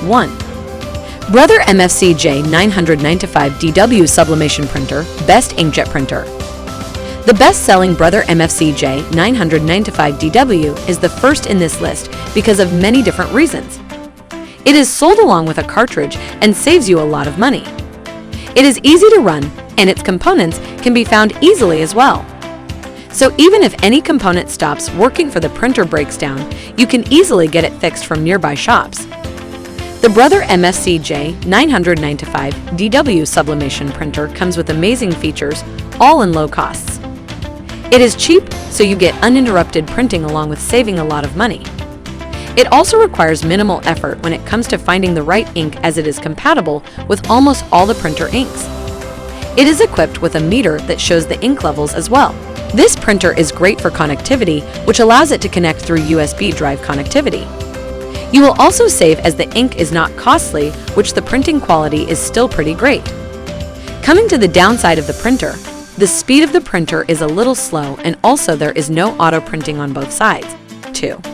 1. Brother MFC-J995DW Sublimation Printer, Best Inkjet Printer. The best-selling Brother MFC-J995DW is the first in this list because of many different reasons. It is sold along with a cartridge and saves you a lot of money. It is easy to run, and its components can be found easily as well. So even if any component stops working for the printer breaks down, you can easily get it fixed from nearby shops. The Brother MFC-J995DW Sublimation Printer comes with amazing features, all in low costs. It is cheap, so you get uninterrupted printing along with saving a lot of money. It also requires minimal effort when it comes to finding the right ink, as it is compatible with almost all the printer inks. It is equipped with a meter that shows the ink levels as well. This printer is great for connectivity, which allows it to connect through USB drive connectivity. You will also save, as the ink is not costly, which the printing quality is still pretty great. Coming to the downside of the printer, the speed of the printer is a little slow, and also there is no auto printing on both sides. 2.